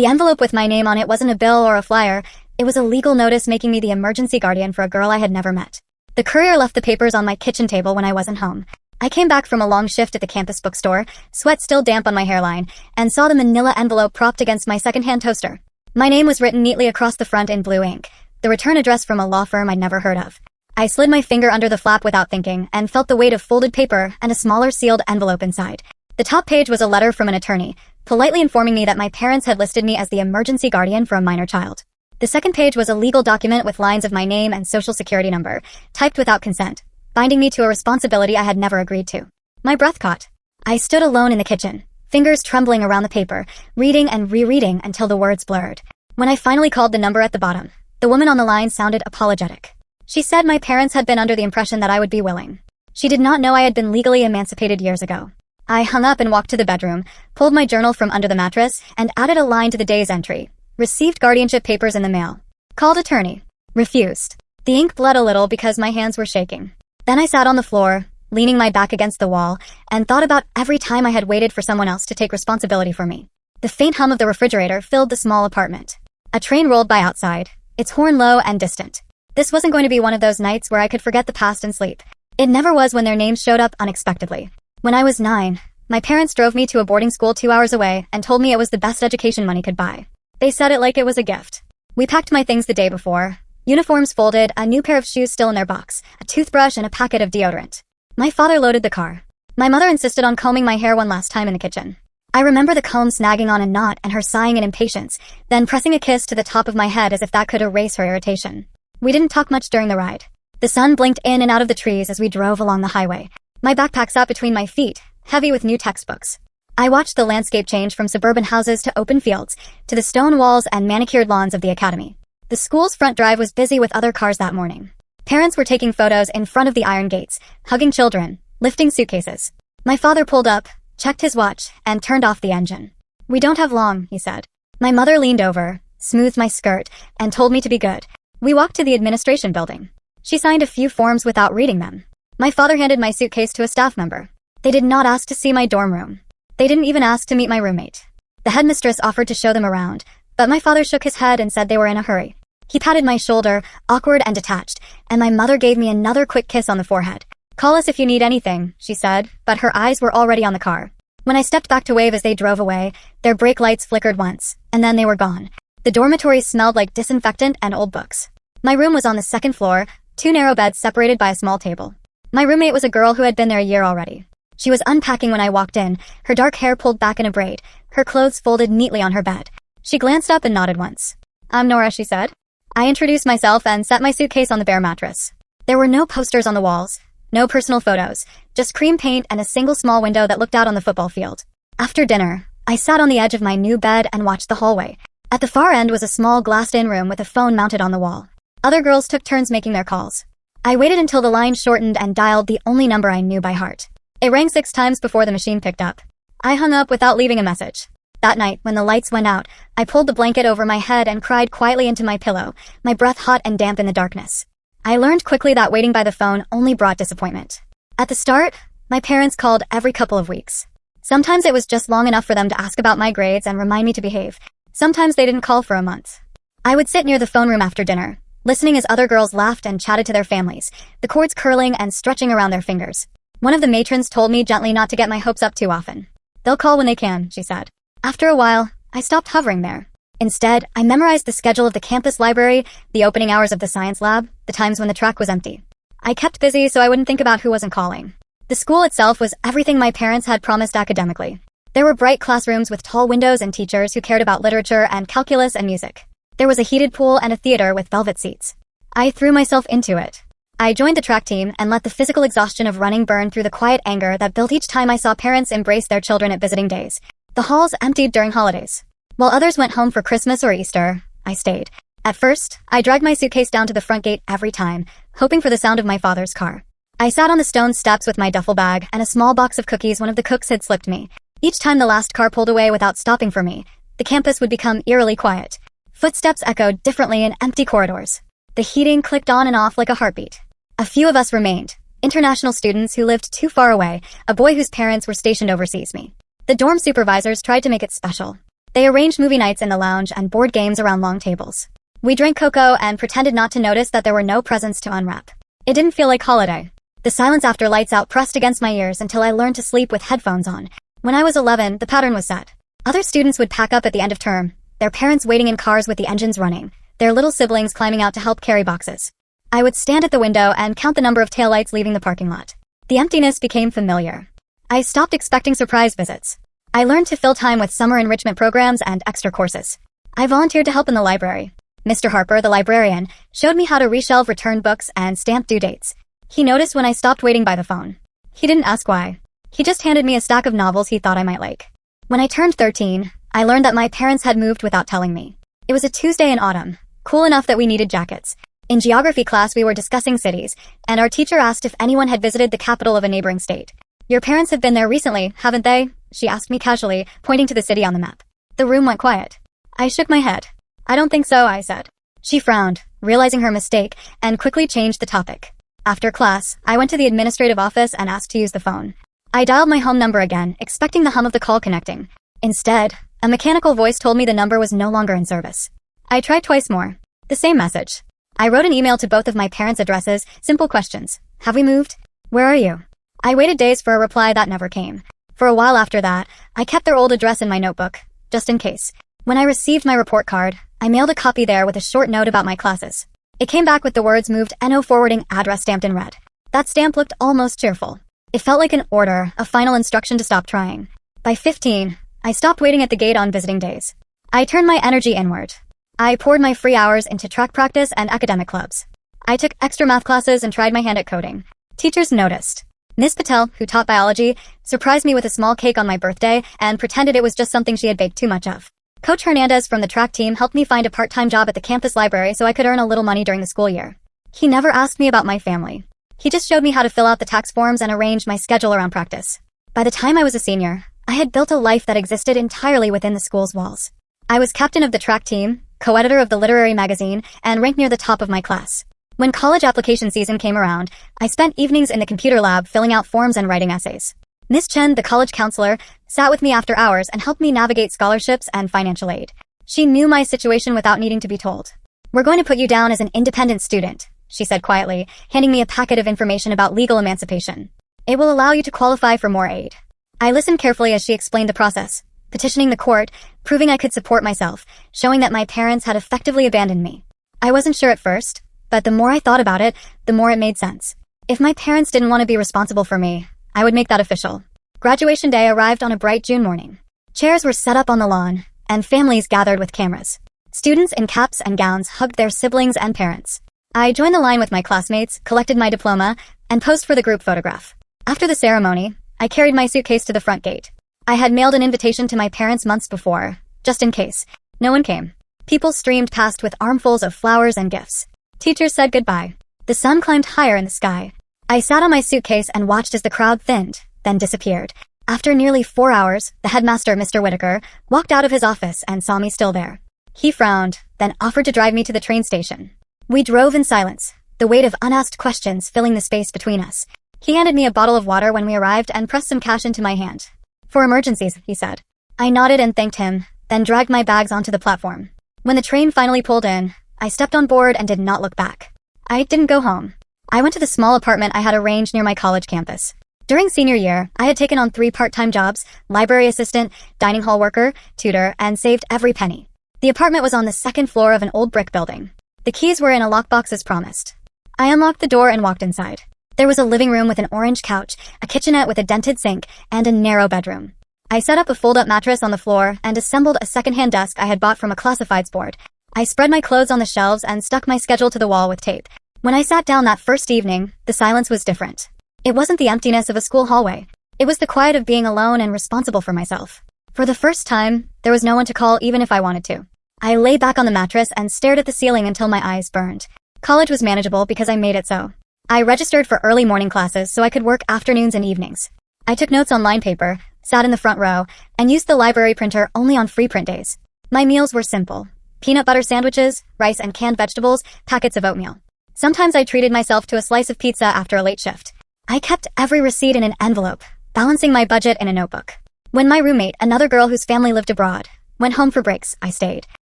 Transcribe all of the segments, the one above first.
The envelope with my name on it wasn't a bill or a flyer. It was a legal notice making me the emergency guardian for a girl I had never met. The courier left the papers on my kitchen table when I wasn't home. I came back from a long shift at the campus bookstore, sweat still damp on my hairline, and saw the manila envelope propped against my secondhand toaster. My name was written neatly across the front in blue ink, the return address from a law firm I'd never heard of. I slid my finger under the flap without thinking and felt the weight of folded paper and a smaller sealed envelope inside. The top page was a letter from an attorney, politely informing me that my parents had listed me as the emergency guardian for a minor child. The second page was a legal document with lines of my name and social security number, typed without consent, binding me to a responsibility I had never agreed to. My breath caught. I stood alone in the kitchen, fingers trembling around the paper, reading and rereading until the words blurred. When I finally called the number at the bottom, the woman on the line sounded apologetic. She said my parents had been under the impression that I would be willing. She did not know I had been legally emancipated years ago. I hung up and walked to the bedroom, pulled my journal from under the mattress, and added a line to the day's entry. Received guardianship papers in the mail. Called attorney. Refused. The ink bled a little because my hands were shaking. Then I sat on the floor, leaning my back against the wall, and thought about every time I had waited for someone else to take responsibility for me. The faint hum of the refrigerator filled the small apartment. A train rolled by outside, its horn low and distant. This wasn't going to be one of those nights where I could forget the past and sleep. It never was when their names showed up unexpectedly. When I was 9, my parents drove me to a boarding school 2 hours away and told me it was the best education money could buy. They said it like it was a gift. We packed my things the day before. Uniforms folded, a new pair of shoes still in their box, a toothbrush and a packet of deodorant. My father loaded the car. My mother insisted on combing my hair one last time in the kitchen. I remember the comb snagging on a knot and her sighing in impatience, then pressing a kiss to the top of my head as if that could erase her irritation. We didn't talk much during the ride. The sun blinked in and out of the trees as we drove along the highway. My backpack sat between my feet, heavy with new textbooks. I watched the landscape change from suburban houses to open fields, to the stone walls and manicured lawns of the academy. The school's front drive was busy with other cars that morning. Parents were taking photos in front of the iron gates, hugging children, lifting suitcases. My father pulled up, checked his watch, and turned off the engine. "We don't have long," he said. My mother leaned over, smoothed my skirt, and told me to be good. We walked to the administration building. She signed a few forms without reading them. My father handed my suitcase to a staff member. They did not ask to see my dorm room. They didn't even ask to meet my roommate. The headmistress offered to show them around, but my father shook his head and said they were in a hurry. He patted my shoulder, awkward and detached, and my mother gave me another quick kiss on the forehead. "Call us if you need anything," she said, but her eyes were already on the car. When I stepped back to wave as they drove away, their brake lights flickered once, and then they were gone. The dormitories smelled like disinfectant and old books. My room was on the second floor, 2 narrow beds separated by a small table. My roommate was a girl who had been there a year already. She was unpacking when I walked in, her dark hair pulled back in a braid, her clothes folded neatly on her bed. She glanced up and nodded once. "I'm Nora," she said. I introduced myself and set my suitcase on the bare mattress. There were no posters on the walls, no personal photos, just cream paint and a single small window that looked out on the football field. After dinner, I sat on the edge of my new bed and watched the hallway. At the far end was a small glassed-in room with a phone mounted on the wall. Other girls took turns making their calls. I waited until the line shortened and dialed the only number I knew by heart. It rang 6 times before the machine picked up. I hung up without leaving a message. That night, when the lights went out, I pulled the blanket over my head and cried quietly into my pillow, my breath hot and damp in the darkness. I learned quickly that waiting by the phone only brought disappointment. At the start, my parents called every couple of weeks. Sometimes it was just long enough for them to ask about my grades and remind me to behave. Sometimes they didn't call for a month. I would sit near the phone room after dinner, listening as other girls laughed and chatted to their families, the cords curling and stretching around their fingers. One of the matrons told me gently not to get my hopes up too often. "They'll call when they can," she said. After a while, I stopped hovering there. Instead, I memorized the schedule of the campus library, the opening hours of the science lab, the times when the track was empty. I kept busy so I wouldn't think about who wasn't calling. The school itself was everything my parents had promised academically. There were bright classrooms with tall windows and teachers who cared about literature and calculus and music. There was a heated pool and a theater with velvet seats. I threw myself into it. I joined the track team and let the physical exhaustion of running burn through the quiet anger that built each time I saw parents embrace their children at visiting days. The halls emptied during holidays. While others went home for Christmas or Easter, I stayed. At first, I dragged my suitcase down to the front gate every time, hoping for the sound of my father's car. I sat on the stone steps with my duffel bag and a small box of cookies one of the cooks had slipped me. Each time the last car pulled away without stopping for me, the campus would become eerily quiet. Footsteps echoed differently in empty corridors. The heating clicked on and off like a heartbeat. A few of us remained, international students who lived too far away, a boy whose parents were stationed overseas me. The dorm supervisors tried to make it special. They arranged movie nights in the lounge and board games around long tables. We drank cocoa and pretended not to notice that there were no presents to unwrap. It didn't feel like holiday. The silence after lights out pressed against my ears until I learned to sleep with headphones on. When I was 11, the pattern was set. Other students would pack up at the end of term, their parents waiting in cars with the engines running, their little siblings climbing out to help carry boxes. I would stand at the window and count the number of taillights leaving the parking lot. The emptiness became familiar. I stopped expecting surprise visits. I learned to fill time with summer enrichment programs and extra courses. I volunteered to help in the library. Mr. Harper, the librarian, showed me how to reshelve returned books and stamp due dates. He noticed when I stopped waiting by the phone. He didn't ask why. He just handed me a stack of novels he thought I might like. When I turned 13, I learned that my parents had moved without telling me. It was a Tuesday in autumn, cool enough that we needed jackets. In geography class, we were discussing cities, and our teacher asked if anyone had visited the capital of a neighboring state. "Your parents have been there recently, haven't they?" she asked me casually, pointing to the city on the map. The room went quiet. I shook my head. "I don't think so," I said. She frowned, realizing her mistake, and quickly changed the topic. After class, I went to the administrative office and asked to use the phone. I dialed my home number again, expecting the hum of the call connecting. Instead, a mechanical voice told me the number was no longer in service. I tried twice more. The same message. I wrote an email to both of my parents' addresses, simple questions. Have we moved? Where are you? I waited days for a reply that never came. For a while after that, I kept their old address in my notebook, just in case. When I received my report card, I mailed a copy there with a short note about my classes. It came back with the words "moved NO forwarding address" stamped in red. That stamp looked almost cheerful. It felt like an order, a final instruction to stop trying. By 15, I stopped waiting at the gate on visiting days. I turned my energy inward. I poured my free hours into track practice and academic clubs. I took extra math classes and tried my hand at coding. Teachers noticed. Ms. Patel, who taught biology, surprised me with a small cake on my birthday and pretended it was just something she had baked too much of. Coach Hernandez from the track team helped me find a part-time job at the campus library so I could earn a little money during the school year. He never asked me about my family. He just showed me how to fill out the tax forms and arrange my schedule around practice. By the time I was a senior, I had built a life that existed entirely within the school's walls. I was captain of the track team, co-editor of the literary magazine, and ranked near the top of my class. When college application season came around, I spent evenings in the computer lab filling out forms and writing essays. Miss Chen, the college counselor, sat with me after hours and helped me navigate scholarships and financial aid. She knew my situation without needing to be told. "We're going to put you down as an independent student," she said quietly, handing me a packet of information about legal emancipation. "It will allow you to qualify for more aid." I listened carefully as she explained the process, petitioning the court, proving I could support myself, showing that my parents had effectively abandoned me. I wasn't sure at first, but the more I thought about it, the more it made sense. If my parents didn't want to be responsible for me, I would make that official. Graduation day arrived on a bright June morning. Chairs were set up on the lawn, and families gathered with cameras. Students in caps and gowns hugged their siblings and parents. I joined the line with my classmates, collected my diploma, and posed for the group photograph. After the ceremony, I carried my suitcase to the front gate. I had mailed an invitation to my parents months before, just in case. No one came. People streamed past with armfuls of flowers and gifts. Teachers said goodbye. The sun climbed higher in the sky. I sat on my suitcase and watched as the crowd thinned, then disappeared. After nearly 4 hours, the headmaster, Mr. Whitaker, walked out of his office and saw me still there. He frowned, then offered to drive me to the train station. We drove in silence, the weight of unasked questions filling the space between us. He handed me a bottle of water when we arrived and pressed some cash into my hand. "For emergencies," he said. I nodded and thanked him, then dragged my bags onto the platform. When the train finally pulled in, I stepped on board and did not look back. I didn't go home. I went to the small apartment I had arranged near my college campus. During senior year, I had taken on 3 part-time jobs, library assistant, dining hall worker, tutor, and saved every penny. The apartment was on the 2nd floor of an old brick building. The keys were in a lockbox as promised. I unlocked the door and walked inside. There was a living room with an orange couch, a kitchenette with a dented sink, and a narrow bedroom. I set up a fold-up mattress on the floor and assembled a second-hand desk I had bought from a classifieds board. I spread my clothes on the shelves and stuck my schedule to the wall with tape. When I sat down that first evening, the silence was different. It wasn't the emptiness of a school hallway. It was the quiet of being alone and responsible for myself. For the first time, there was no one to call even if I wanted to. I lay back on the mattress and stared at the ceiling until my eyes burned. College was manageable because I made it so. I registered for early morning classes so I could work afternoons and evenings. I took notes on line paper, sat in the front row, and used the library printer only on free print days. My meals were simple. Peanut butter sandwiches, rice and canned vegetables, packets of oatmeal. Sometimes I treated myself to a slice of pizza after a late shift. I kept every receipt in an envelope, balancing my budget in a notebook. When my roommate, another girl whose family lived abroad, Went home for breaks, I stayed.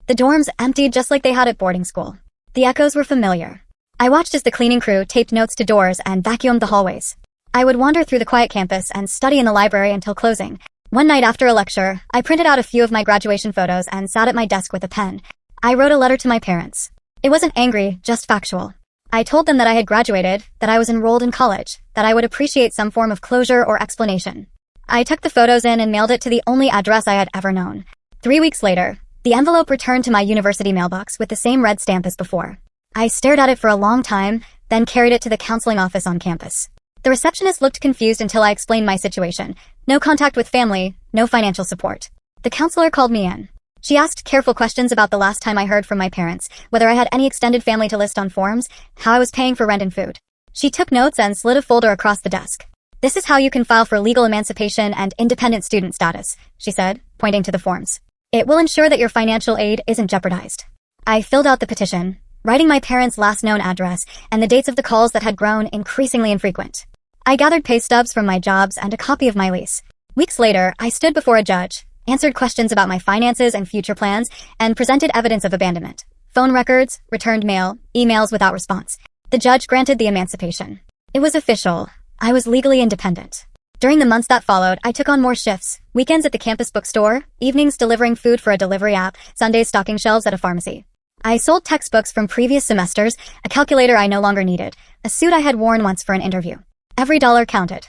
The dorms emptied just like they had at boarding school. The echoes were familiar. I watched as the cleaning crew taped notes to doors and vacuumed the hallways. I would wander through the quiet campus and study in the library until closing. One night after a lecture, I printed out a few of my graduation photos and sat at my desk with a pen. I wrote a letter to my parents. It wasn't angry, just factual. I told them that I had graduated, that I was enrolled in college, that I would appreciate some form of closure or explanation. I tucked the photos in and mailed it to the only address I had ever known. 3 weeks later, the envelope returned to my university mailbox with the same red stamp as before. I stared at it for a long time, then carried it to the counseling office on campus. The receptionist looked confused until I explained my situation. No contact with family, no financial support. The counselor called me in. She asked careful questions about the last time I heard from my parents, whether I had any extended family to list on forms, how I was paying for rent and food. She took notes and slid a folder across the desk. "This is how you can file for legal emancipation and independent student status," she said, pointing to the forms. "It will ensure that your financial aid isn't jeopardized." I filled out the petition, writing my parents' last known address and the dates of the calls that had grown increasingly infrequent. I gathered pay stubs from my jobs and a copy of my lease. Weeks later, I stood before a judge, answered questions about my finances and future plans, and presented evidence of abandonment. Phone records, returned mail, emails without response. The judge granted the emancipation. It was official. I was legally independent. During the months that followed, I took on more shifts. Weekends at the campus bookstore, evenings delivering food for a delivery app, Sundays stocking shelves at a pharmacy. I sold textbooks from previous semesters, a calculator I no longer needed, a suit I had worn once for an interview. Every dollar counted.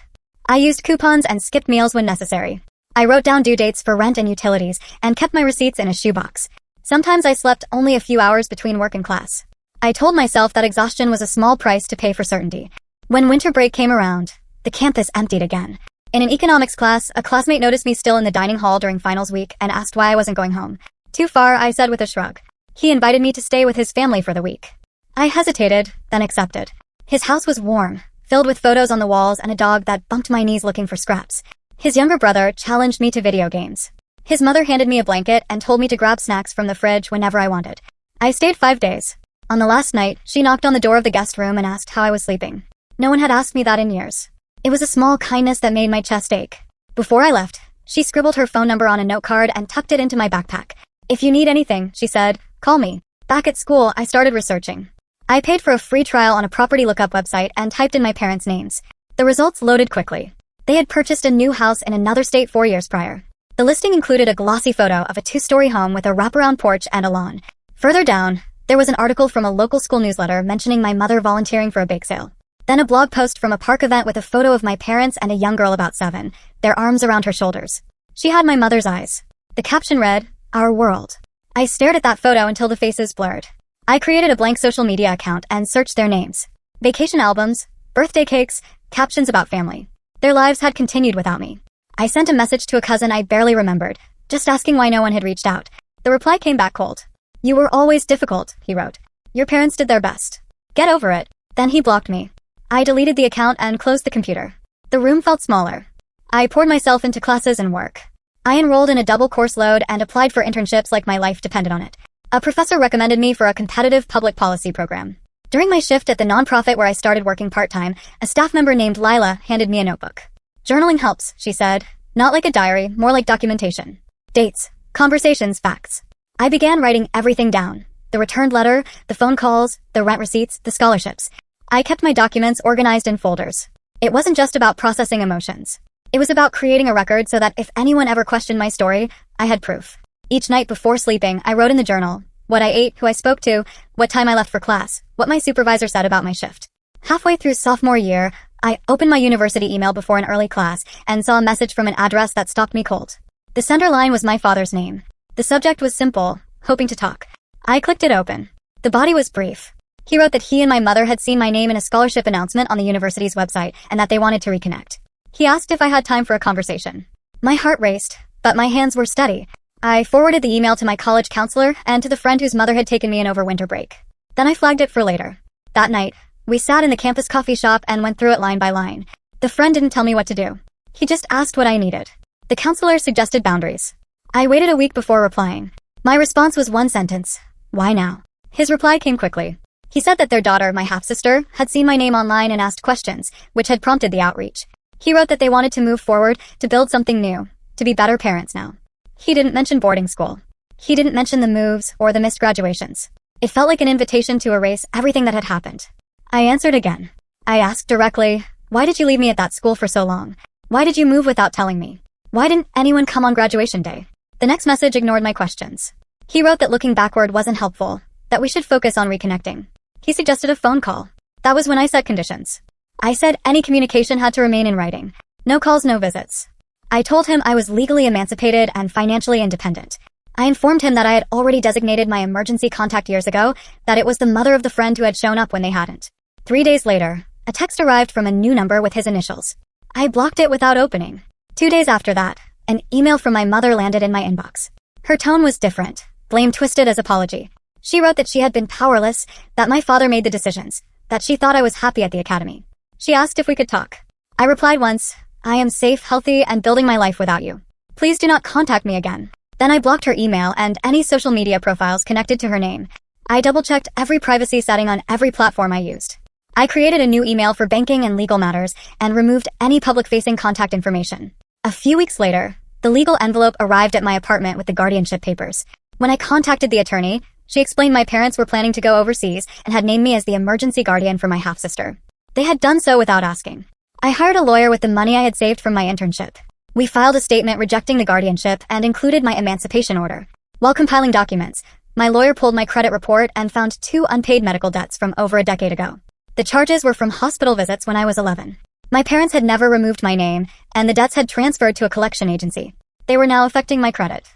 I used coupons and skipped meals when necessary. I wrote down due dates for rent and utilities, and kept my receipts in a shoebox. Sometimes I slept only a few hours between work and class. I told myself that exhaustion was a small price to pay for certainty. When winter break came around, the campus emptied again. In an economics class, a classmate noticed me still in the dining hall during finals week and asked why I wasn't going home. "Too far," I said with a shrug. He invited me to stay with his family for the week. I hesitated, then accepted. His house was warm, filled with photos on the walls and a dog that bumped my knees looking for scraps. His younger brother challenged me to video games. His mother handed me a blanket and told me to grab snacks from the fridge whenever I wanted. I stayed 5 days. On the last night, she knocked on the door of the guest room and asked how I was sleeping. No one had asked me that in years. It was a small kindness that made my chest ache. Before I left, she scribbled her phone number on a note card and tucked it into my backpack. "If you need anything," she said, "call me." Back at school, I started researching. I paid for a free trial on a property lookup website and typed in my parents' names. The results loaded quickly. They had purchased a new house in another state 4 years prior. The listing included a glossy photo of a 2-story home with a wraparound porch and a lawn. Further down, there was an article from a local school newsletter mentioning my mother volunteering for a bake sale. Then a blog post from a park event with a photo of my parents and a young girl about 7, their arms around her shoulders. She had my mother's eyes. The caption read, "Our world." I stared at that photo until the faces blurred. I created a blank social media account and searched their names. Vacation albums, birthday cakes, captions about family. Their lives had continued without me. I sent a message to a cousin I barely remembered, just asking why no one had reached out. The reply came back cold. "You were always difficult," he wrote. "Your parents did their best. Get over it." Then he blocked me. I deleted the account and closed the computer. The room felt smaller. I poured myself into classes and work. I enrolled in a double course load and applied for internships like my life depended on it. A professor recommended me for a competitive public policy program. During my shift at the nonprofit where I started working part-time, a staff member named Lila handed me a notebook. "Journaling helps," she said. "Not like a diary, more like documentation. Dates, conversations, facts." I began writing everything down. The returned letter, the phone calls, the rent receipts, the scholarships. I kept my documents organized in folders. It wasn't just about processing emotions. It was about creating a record so that if anyone ever questioned my story, I had proof. Each night before sleeping, I wrote in the journal what I ate, who I spoke to, what time I left for class, what my supervisor said about my shift. Halfway through sophomore year, I opened my university email before an early class and saw a message from an address that stopped me cold. The sender line was my father's name. The subject was simple, hoping to talk. I clicked it open. The body was brief. He wrote that he and my mother had seen my name in a scholarship announcement on the university's website and that they wanted to reconnect. He asked if I had time for a conversation. My heart raced, but my hands were steady. I forwarded the email to my college counselor and to the friend whose mother had taken me in over winter break. Then I flagged it for later. That night, we sat in the campus coffee shop and went through it line by line. The friend didn't tell me what to do. He just asked what I needed. The counselor suggested boundaries. I waited a week before replying. My response was one sentence. "Why now?" His reply came quickly. He said that their daughter, my half-sister, had seen my name online and asked questions, which had prompted the outreach. He wrote that they wanted to move forward, to build something new, to be better parents now. He didn't mention boarding school. He didn't mention the moves or the missed graduations. It felt like an invitation to erase everything that had happened. I answered again. I asked directly, "Why did you leave me at that school for so long? Why did you move without telling me? Why didn't anyone come on graduation day?" The next message ignored my questions. He wrote that looking backward wasn't helpful, that we should focus on reconnecting. He suggested a phone call. That was when I set conditions. I said any communication had to remain in writing. No calls, no visits. I told him I was legally emancipated and financially independent. I informed him that I had already designated my emergency contact years ago, that it was the mother of the friend who had shown up when they hadn't. 3 days later, a text arrived from a new number with his initials. I blocked it without opening. 2 days after that, an email from my mother landed in my inbox. Her tone was different, blame twisted as apology. She wrote that she had been powerless, that my father made the decisions, that she thought I was happy at the academy. She asked if we could talk. I replied once, "I am safe, healthy, and building my life without you. Please do not contact me again." Then I blocked her email and any social media profiles connected to her name. I double-checked every privacy setting on every platform I used. I created a new email for banking and legal matters and removed any public-facing contact information. A few weeks later, the legal envelope arrived at my apartment with the guardianship papers. When I contacted the attorney, she explained my parents were planning to go overseas and had named me as the emergency guardian for my half-sister. They had done so without asking. I hired a lawyer with the money I had saved from my internship. We filed a statement rejecting the guardianship and included my emancipation order. While compiling documents, my lawyer pulled my credit report and found 2 unpaid medical debts from over a decade ago. The charges were from hospital visits when I was 11. My parents had never removed my name, and the debts had transferred to a collection agency. They were now affecting my credit.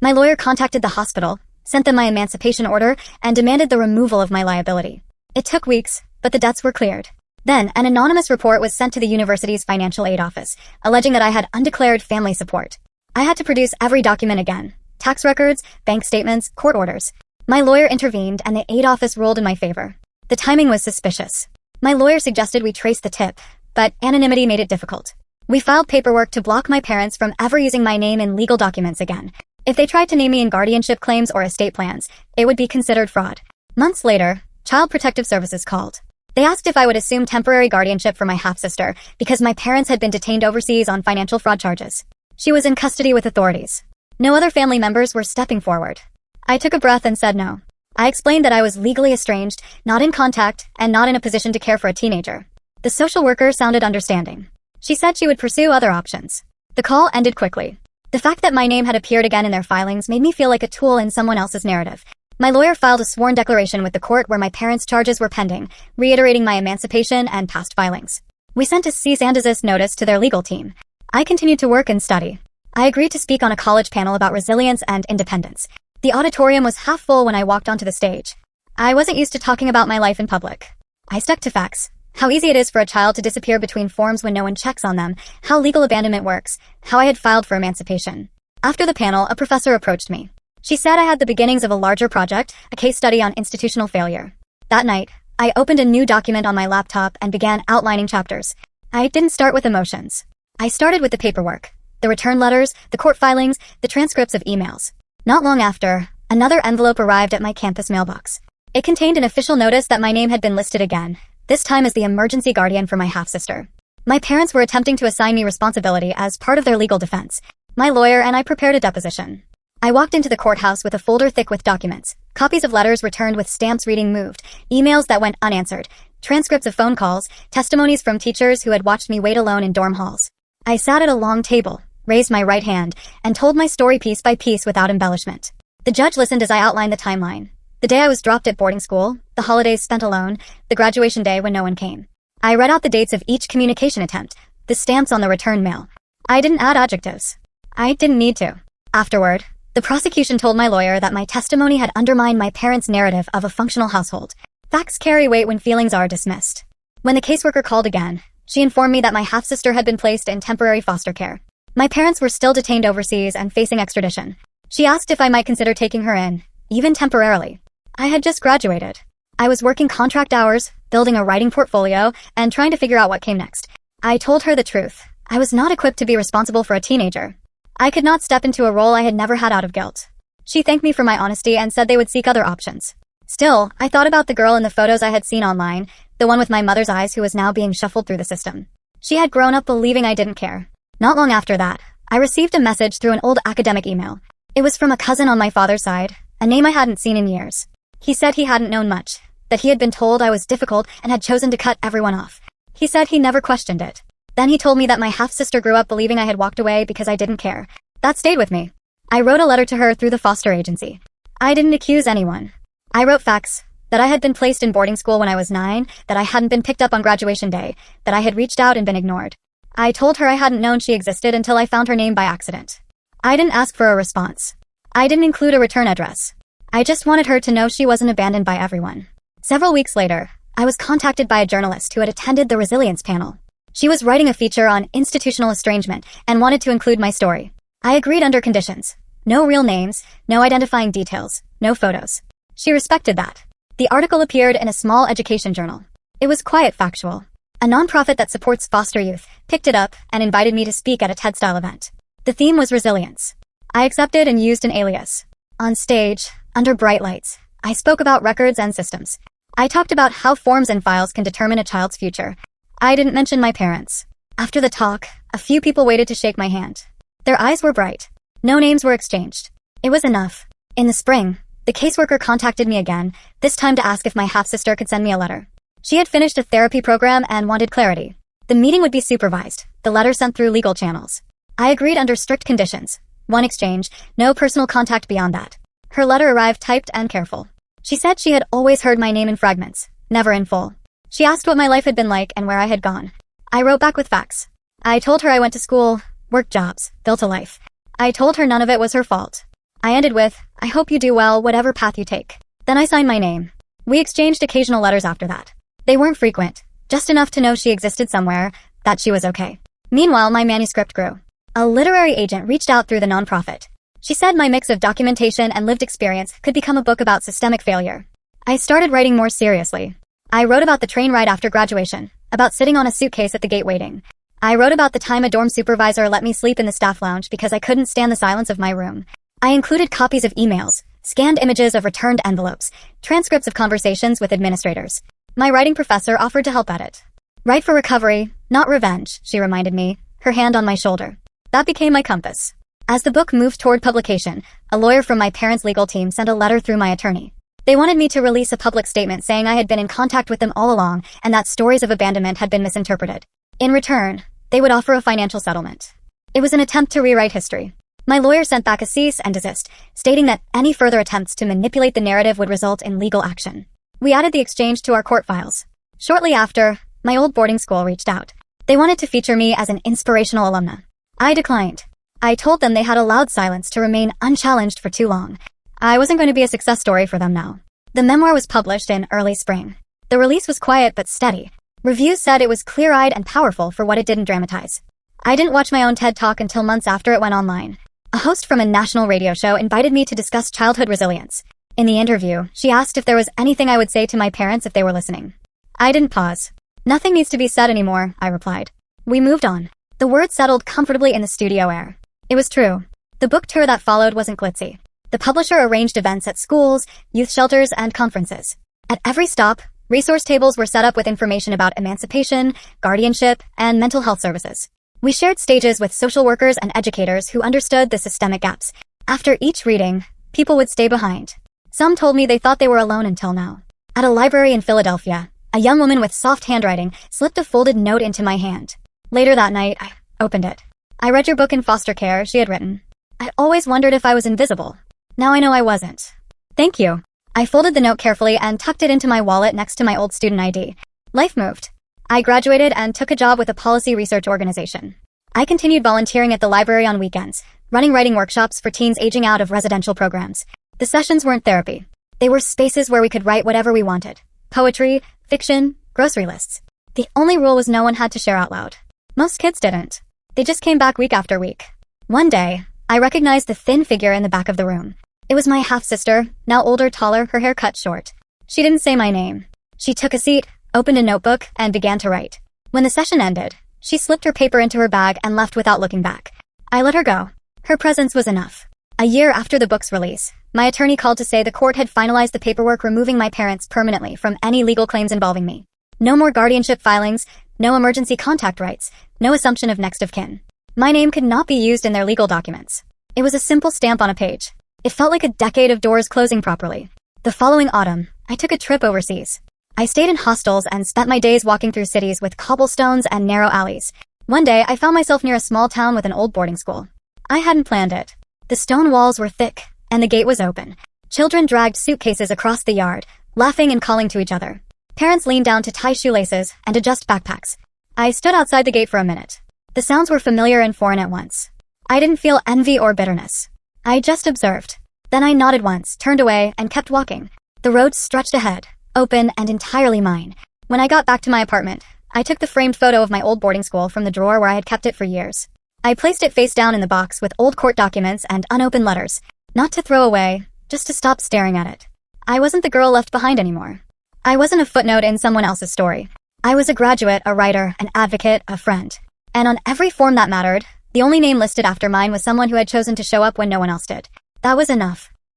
My lawyer contacted the hospital, sent them my emancipation order, and demanded the removal of my liability. It took weeks, but the debts were cleared. Then, an anonymous report was sent to the university's financial aid office, alleging that I had undeclared family support. I had to produce every document again: tax records, bank statements, court orders. My lawyer intervened, and the aid office ruled in my favor. The timing was suspicious. My lawyer suggested we trace the tip, but anonymity made it difficult. We filed paperwork to block my parents from ever using my name in legal documents again. If they tried to name me in guardianship claims or estate plans, it would be considered fraud. Months later, Child Protective Services called. They asked if I would assume temporary guardianship for my half-sister because my parents had been detained overseas on financial fraud charges. She was in custody with authorities. No other family members were stepping forward. I took a breath and said no. I explained that I was legally estranged, not in contact, and not in a position to care for a teenager. The social worker sounded understanding. She said she would pursue other options. The call ended quickly. The fact that my name had appeared again in their filings made me feel like a tool in someone else's narrative. My lawyer filed a sworn declaration with the court where my parents' charges were pending, reiterating my emancipation and past filings. We sent a cease and desist notice to their legal team. I continued to work and study. I agreed to speak on a college panel about resilience and independence. The auditorium was half full when I walked onto the stage. I wasn't used to talking about my life in public. I stuck to facts. How easy it is for a child to disappear between forms when no one checks on them, how legal abandonment works, how I had filed for emancipation. After the panel, a professor approached me. She said I had the beginnings of a larger project, a case study on institutional failure. That night, I opened a new document on my laptop and began outlining chapters. I didn't start with emotions. I started with the paperwork, the return letters, the court filings, the transcripts of emails. Not long after, another envelope arrived at my campus mailbox. It contained an official notice that my name had been listed again, this time as the emergency guardian for my half-sister. My parents were attempting to assign me responsibility as part of their legal defense. My lawyer and I prepared a deposition. I walked into the courthouse with a folder thick with documents, copies of letters returned with stamps reading moved, emails that went unanswered, transcripts of phone calls, testimonies from teachers who had watched me wait alone in dorm halls. I sat at a long table, raised my right hand, and told my story piece by piece without embellishment. The judge listened as I outlined the timeline. The day I was dropped at boarding school, the holidays spent alone, the graduation day when no one came. I read out the dates of each communication attempt, the stamps on the return mail. I didn't add adjectives. I didn't need to. Afterward, the prosecution told my lawyer that my testimony had undermined my parents' narrative of a functional household. Facts carry weight when feelings are dismissed. When the caseworker called again, she informed me that my half-sister had been placed in temporary foster care. My parents were still detained overseas and facing extradition. She asked if I might consider taking her in, even temporarily. I had just graduated. I was working contract hours, building a writing portfolio, and trying to figure out what came next. I told her the truth. I was not equipped to be responsible for a teenager. I could not step into a role I had never had out of guilt. She thanked me for my honesty and said they would seek other options. Still, I thought about the girl in the photos I had seen online, the one with my mother's eyes who was now being shuffled through the system. She had grown up believing I didn't care. Not long after that, I received a message through an old academic email. It was from a cousin on my father's side, a name I hadn't seen in years. He said he hadn't known much, that he had been told I was difficult and had chosen to cut everyone off. He said he never questioned it. Then he told me that my half-sister grew up believing I had walked away because I didn't care. That stayed with me. I wrote a letter to her through the foster agency. I didn't accuse anyone. I wrote facts. That I had been placed in boarding school when I was 9, that I hadn't been picked up on graduation day, that I had reached out and been ignored. I told her I hadn't known she existed until I found her name by accident. I didn't ask for a response. I didn't include a return address. I just wanted her to know she wasn't abandoned by everyone. Several weeks later, I was contacted by a journalist who had attended the Resilience panel. She was writing a feature on institutional estrangement and wanted to include my story. I agreed under conditions. No real names, no identifying details, no photos. She respected that. The article appeared in a small education journal. It was quite factual. A nonprofit that supports foster youth picked it up and invited me to speak at a TED-style event. The theme was resilience. I accepted and used an alias. On stage, under bright lights, I spoke about records and systems. I talked about how forms and files can determine a child's future. I didn't mention my parents. After the talk, a few people waited to shake my hand. Their eyes were bright. No names were exchanged. It was enough. In the spring, the caseworker contacted me again, this time to ask if my half-sister could send me a letter. She had finished a therapy program and wanted clarity. The meeting would be supervised, the letter sent through legal channels. I agreed under strict conditions. One exchange, no personal contact beyond that. Her letter arrived typed and careful. She said she had always heard my name in fragments, never in full. She asked what my life had been like and where I had gone. I wrote back with facts. I told her I went to school, worked jobs, built a life. I told her none of it was her fault. I ended with, I hope you do well, whatever path you take. Then I signed my name. We exchanged occasional letters after that. They weren't frequent, just enough to know she existed somewhere, that she was okay. Meanwhile, my manuscript grew. A literary agent reached out through the nonprofit. She said my mix of documentation and lived experience could become a book about systemic failure. I started writing more seriously. I wrote about the train ride after graduation, about sitting on a suitcase at the gate waiting. I wrote about the time a dorm supervisor let me sleep in the staff lounge because I couldn't stand the silence of my room. I included copies of emails, scanned images of returned envelopes, transcripts of conversations with administrators. My writing professor offered to help edit. Write for recovery, not revenge, she reminded me, her hand on my shoulder. That became my compass. As the book moved toward publication, a lawyer from my parents' legal team sent a letter through my attorney. They wanted me to release a public statement saying I had been in contact with them all along and that stories of abandonment had been misinterpreted. In return, they would offer a financial settlement. It was an attempt to rewrite history. My lawyer sent back a cease and desist, stating that any further attempts to manipulate the narrative would result in legal action. We added the exchange to our court files. Shortly after, my old boarding school reached out. They wanted to feature me as an inspirational alumna. I declined. I told them they had allowed silence to remain unchallenged for too long. I wasn't going to be a success story for them now. The memoir was published in early spring. The release was quiet but steady. Reviews said it was clear-eyed and powerful for what it didn't dramatize. I didn't watch my own TED Talk until months after it went online. A host from a national radio show invited me to discuss childhood resilience. In the interview, she asked if there was anything I would say to my parents if they were listening. I didn't pause. Nothing needs to be said anymore, I replied. We moved on. The words settled comfortably in the studio air. It was true. The book tour that followed wasn't glitzy. The publisher arranged events at schools, youth shelters, and conferences. At every stop, resource tables were set up with information about emancipation, guardianship, and mental health services. We shared stages with social workers and educators who understood the systemic gaps. After each reading, people would stay behind. Some told me they thought they were alone until now. At a library in Philadelphia, a young woman with soft handwriting slipped a folded note into my hand. Later that night, I opened it. I read your book in foster care, she had written. I always wondered if I was invisible. Now I know I wasn't. Thank you. I folded the note carefully and tucked it into my wallet next to my old student ID. Life moved. I graduated and took a job with a policy research organization. I continued volunteering at the library on weekends, running writing workshops for teens aging out of residential programs. The sessions weren't therapy. They were spaces where we could write whatever we wanted. Poetry, fiction, grocery lists. The only rule was no one had to share out loud. Most kids didn't. They just came back week after week. One day, I recognized the thin figure in the back of the room. It was my half-sister, now older, taller, her hair cut short. She didn't say my name. She took a seat, opened a notebook, and began to write. When the session ended, she slipped her paper into her bag and left without looking back. I let her go. Her presence was enough. A year after the book's release, my attorney called to say the court had finalized the paperwork removing my parents permanently from any legal claims involving me. No more guardianship filings, no emergency contact rights, no assumption of next of kin. My name could not be used in their legal documents. It was a simple stamp on a page. It felt like a decade of doors closing properly. The following autumn, I took a trip overseas. I stayed in hostels and spent my days walking through cities with cobblestones and narrow alleys. One day, I found myself near a small town with an old boarding school. I hadn't planned it. The stone walls were thick, and the gate was open. Children dragged suitcases across the yard, laughing and calling to each other. Parents leaned down to tie shoelaces and adjust backpacks. I stood outside the gate for a minute. The sounds were familiar and foreign at once. I didn't feel envy or bitterness. I just observed. Then I nodded once, turned away, and kept walking. The road stretched ahead, open and entirely mine. When I got back to my apartment, I took the framed photo of my old boarding school from the drawer where I had kept it for years. I placed it face down in the box with old court documents and unopened letters. Not to throw away, just to stop staring at it. I wasn't the girl left behind anymore. I wasn't a footnote in someone else's story. I was a graduate, a writer, an advocate, a friend. And on every form that mattered, the only name listed after mine was someone who had chosen to show up when no one else did. That was enough.